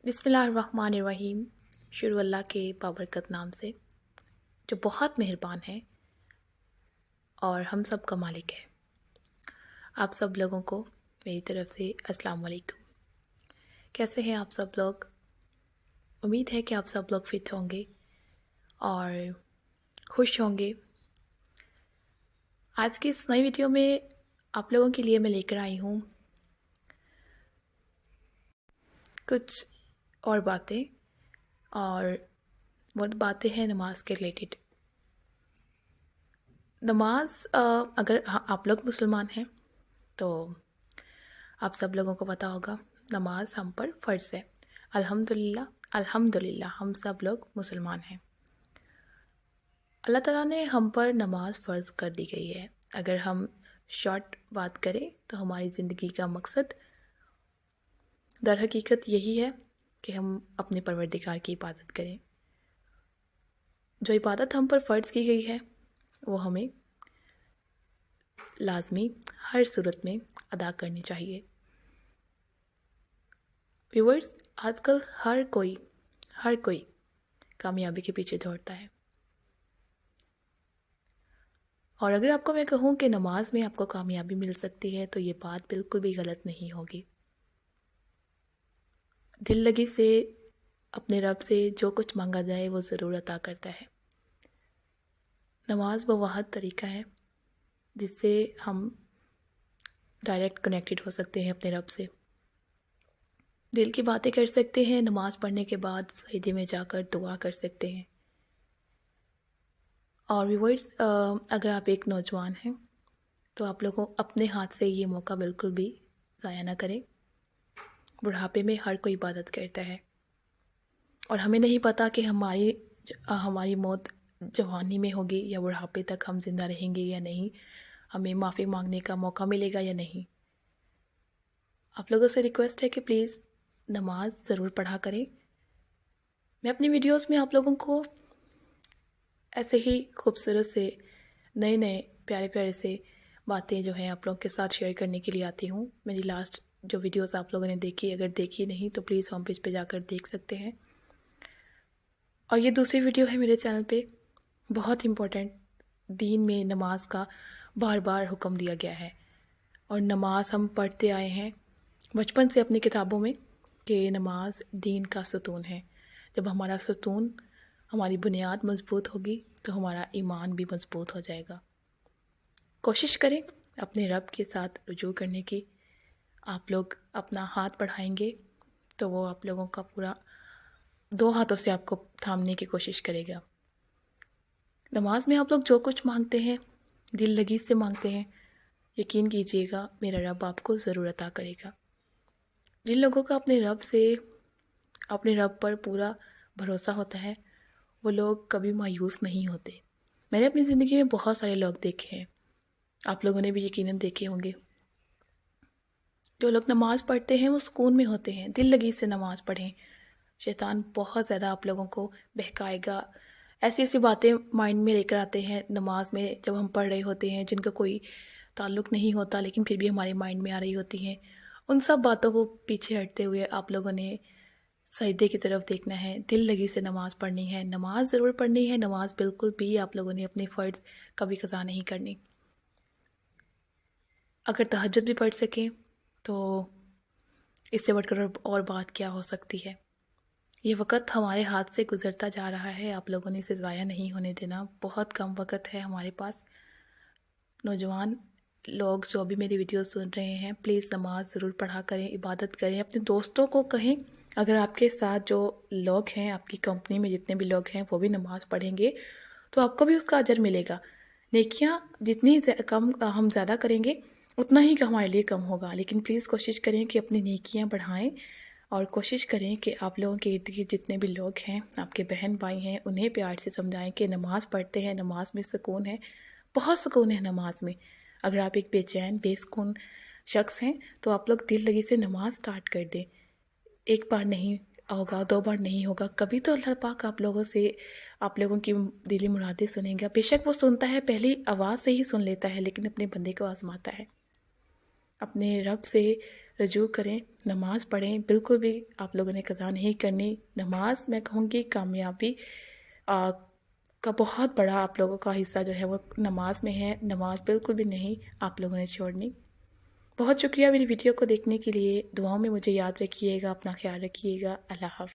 بسم اللہ الرحمن الرحیم۔ شروع اللہ کے بابرکت نام سے جو بہت مہربان ہے اور ہم سب کا مالک ہے۔ آپ سب لوگوں کو میری طرف سے السلام علیکم۔ کیسے ہیں آپ سب لوگ؟ امید ہے کہ آپ سب لوگ فٹ ہوں گے اور خوش ہوں گے۔ آج کی اس نئی ویڈیو میں آپ لوگوں کے لیے میں لے کر آئی ہوں کچھ اور باتیں، اور وہ باتیں ہیں نماز کے ریلیٹڈ۔ نماز اگر آپ لوگ مسلمان ہیں تو آپ سب لوگوں کو پتہ ہوگا نماز ہم پر فرض ہے۔ الحمدللہ ہم سب لوگ مسلمان ہیں۔ اللہ تعالیٰ نے ہم پر نماز فرض کر دی گئی ہے۔ اگر ہم شارٹ بات کریں تو ہماری زندگی کا مقصد در حقیقت یہی ہے کہ ہم اپنے پروردگار کی عبادت کریں۔ جو عبادت ہم پر فرض کی گئی ہے وہ ہمیں لازمی ہر صورت میں ادا کرنی چاہیے۔ ویورز، آج کل ہر کوئی کامیابی کے پیچھے دوڑتا ہے، اور اگر آپ کو میں کہوں کہ نماز میں آپ کو کامیابی مل سکتی ہے تو یہ بات بالکل بھی غلط نہیں ہوگی۔ دل لگی سے اپنے رب سے جو کچھ مانگا جائے وہ ضرور عطا کرتا ہے۔ نماز وہ واحد طریقہ ہے جس سے ہم ڈائریکٹ کنیکٹڈ ہو سکتے ہیں اپنے رب سے، دل کی باتیں کر سکتے ہیں۔ نماز پڑھنے کے بعد سجدے میں جا کر دعا کر سکتے ہیں۔ اور ویورز، اگر آپ ایک نوجوان ہیں تو آپ لوگوں اپنے ہاتھ سے یہ موقع بالکل بھی ضائع نہ کریں۔ بڑھاپے میں ہر کوئی عبادت کرتا ہے اور ہمیں نہیں پتہ کہ ہماری موت جوانی میں ہوگی یا بڑھاپے تک ہم زندہ رہیں گے یا نہیں، ہمیں معافی مانگنے کا موقع ملے گا یا نہیں۔ آپ لوگوں سے ریکویسٹ ہے کہ پلیز نماز ضرور پڑھا کریں۔ میں اپنی ویڈیوز میں آپ لوگوں کو ایسے ہی خوبصورت سے نئے پیارے سے باتیں جو ہیں آپ لوگوں کے ساتھ شیئر کرنے کے لیے آتی ہوں۔ میری لاسٹ جو ویڈیوز آپ لوگوں نے دیکھی، اگر دیکھی نہیں تو پلیز ہوم پیج پہ جا کر دیکھ سکتے ہیں۔ اور یہ دوسری ویڈیو ہے میرے چینل پہ، بہت امپورٹنٹ۔ دین میں نماز کا بار بار حکم دیا گیا ہے، اور نماز ہم پڑھتے آئے ہیں بچپن سے اپنی کتابوں میں کہ نماز دین کا ستون ہے۔ جب ہمارا ستون، ہماری بنیاد مضبوط ہوگی تو ہمارا ایمان بھی مضبوط ہو جائے گا۔ کوشش کریں اپنے رب کے ساتھ رجوع کرنے کی۔ آپ لوگ اپنا ہاتھ بڑھائیں گے تو وہ آپ لوگوں کا پورا 2 ہاتھوں سے آپ کو تھامنے کی کوشش کرے گا۔ نماز میں آپ لوگ جو کچھ مانگتے ہیں، دل لگی سے مانگتے ہیں، یقین کیجیے گا میرا رب آپ کو ضرور عطا کرے گا۔ جن لوگوں کا اپنے رب پر پورا بھروسہ ہوتا ہے وہ لوگ کبھی مایوس نہیں ہوتے۔ میں نے اپنی زندگی میں بہت سارے لوگ دیکھے ہیں، آپ لوگوں نے بھی یقیناً دیکھے ہوں گے۔ جو لوگ نماز پڑھتے ہیں وہ سکون میں ہوتے ہیں۔ دل لگی سے نماز پڑھیں۔ شیطان بہت زیادہ آپ لوگوں کو بہکائے گا، ایسی باتیں مائنڈ میں لے کر آتے ہیں نماز میں جب ہم پڑھ رہے ہوتے ہیں، جن کا کوئی تعلق نہیں ہوتا لیکن پھر بھی ہمارے مائنڈ میں آ رہی ہوتی ہیں۔ ان سب باتوں کو پیچھے ہٹتے ہوئے آپ لوگوں نے سجدے کی طرف دیکھنا ہے، دل لگی سے نماز پڑھنی ہے۔ نماز ضرور پڑھنی ہے، نماز بالکل بھی آپ لوگوں نے اپنی فرض کبھی قضا نہیں کرنی۔ اگر تہجد بھی پڑھ سکیں تو اس سے بڑھ کر اور بات کیا ہو سکتی ہے۔ یہ وقت ہمارے ہاتھ سے گزرتا جا رہا ہے، آپ لوگوں نے اسے ضائع نہیں ہونے دینا۔ بہت کم وقت ہے ہمارے پاس۔ نوجوان لوگ جو بھی میری ویڈیو سن رہے ہیں، پلیز نماز ضرور پڑھا کریں، عبادت کریں۔ اپنے دوستوں کو کہیں، اگر آپ کے ساتھ جو لوگ ہیں، آپ کی کمپنی میں جتنے بھی لوگ ہیں وہ بھی نماز پڑھیں گے تو آپ کو بھی اس کا اجر ملے گا۔ نیکیاں جتنی کم ہم زیادہ کریں گے اتنا ہی ہمارے لیے کم ہوگا، لیکن پلیز کوشش کریں کہ اپنی نیکیاں بڑھائیں، اور کوشش کریں کہ آپ لوگوں کے ارد گرد جتنے بھی لوگ ہیں، آپ کے بہن بھائی ہیں، انہیں پیار سے سمجھائیں کہ نماز پڑھتے ہیں، نماز میں سکون ہے، بہت سکون ہے نماز میں۔ اگر آپ ایک بے چین بے سکون شخص ہیں تو آپ لوگ دل لگی سے نماز سٹارٹ کر دیں۔ 1 بار نہیں ہوگا، 2 بار نہیں ہوگا، کبھی تو اللہ پاک آپ لوگوں کی دلی مرادیں سنیں گا۔ بے شک وہ سنتا ہے، پہلی آواز سے ہی سن لیتا ہے، لیکن اپنے بندے کو آزماتا ہے۔ اپنے رب سے رجوع کریں، نماز پڑھیں، بالکل بھی آپ لوگوں نے قضا نہیں کرنی۔ نماز میں کہوں گی کامیابی کا بہت بڑا آپ لوگوں کا حصہ جو ہے وہ نماز میں ہے، نماز بالکل بھی نہیں آپ لوگوں نے چھوڑنی۔ بہت شکریہ میری ویڈیو کو دیکھنے کے لیے، دعاؤں میں مجھے یاد رکھیے گا، اپنا خیال رکھیے گا، اللہ حافظ۔